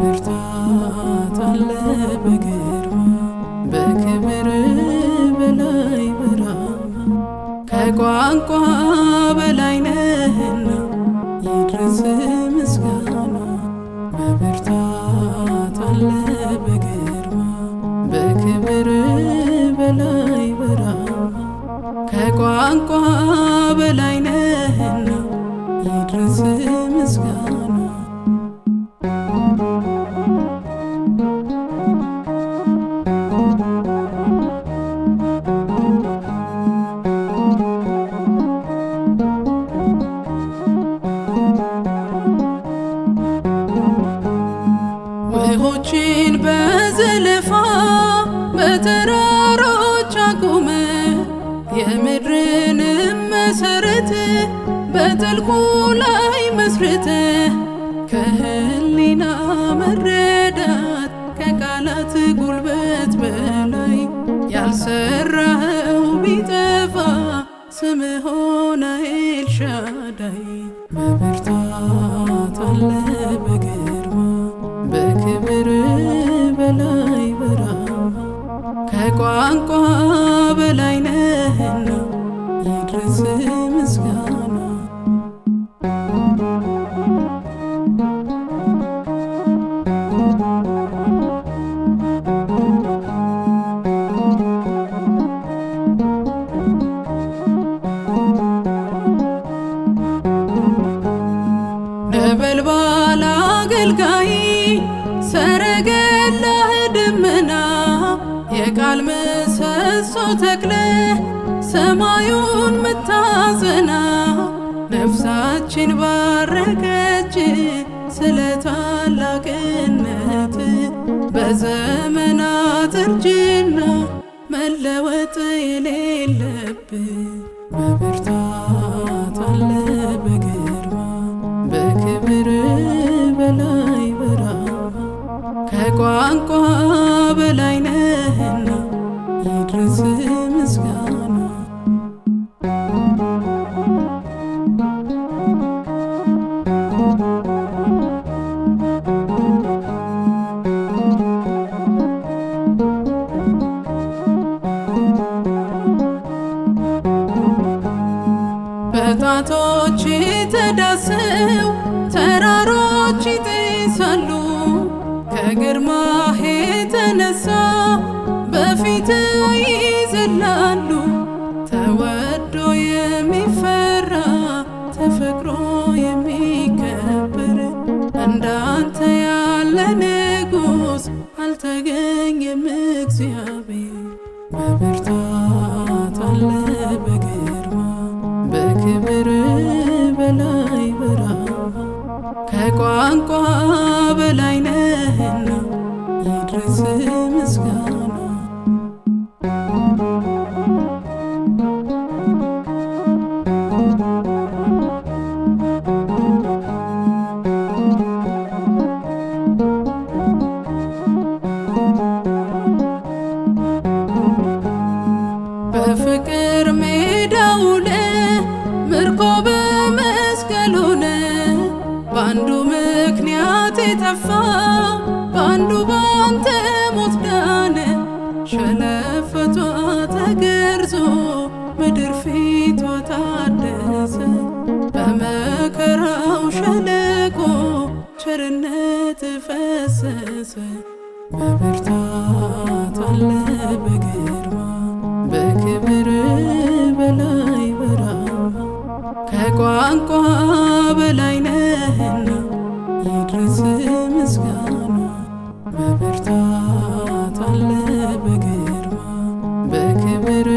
በብርታት አለ በግርማ በክብር በላይ በራማ ከቋንቋ በላይ ነህና ይድረስ ምስጋና። በብርታት አለ በግርማ በክብር በላይ በራማ ከቋንቋ በላይ ነህና ይድረስ ምስጋና። ውኆችን በዘለፋ በተራሮች አቁመ የምድርንም መሰረት በጥልቁ ላይ መስርተ ከህሊና መረዳት ከቃላት ጉልበት በላይ ያልሰራኸው ቢጠፋ ስምህ ሆነ ኤልሻዳይ። በብርታት አለ በግርማ በክብር በላይ በራማ ከቋንቋ በላይ ነህና ይድረስ ምስጋና። ነበልባል አገልጋይ ሰረገላህ ደመና የቃል ምሰሶ ተክለ ሰማዩን ምታጸና ነፍሳችን ባረከች ስለ ታላቅነት በዘመናት እርጅና መለወጥ የሌለብህ። በብርታት አለ በግርማ በክብር በላይ በራማ ከቋንቋ በላይ ነህና ይድረስ ምስጋና። በጣቶች ተዳሰው ተራሮች ይጤሳሉ ከግርማህ የተነሳ በፊት ይዘላሉ። ተወዶ የሚፈራ ተፈቅሮ የሚከበር እንዳንተ ያለ ንጉሥ አልተገኘም እግዚአብሔር። በብርታት አለ በግርማ በክብር በላይ በራማ ከቋንቋ በላይ ነህና ይድረስ ምስጋና። በፍቅር ሜዳ ውለ ምርኮ በመስቀል ሆነ በአንዱ ምክንያት የጠፋው በአንዱ ባንተ ሞት ዳነ። ሸለፈቷ ተገርዞ ምድር ፊቷ ታደሰ በመከራው ሸለቆ ቸርነት ፈሰሰ። በብርታት አለ በግርማ በክብር በላይ በራማ ከቋንቋ በላይ ነህና ይድረስ ምስጋና። በብርታት አለ በግርማ በክብር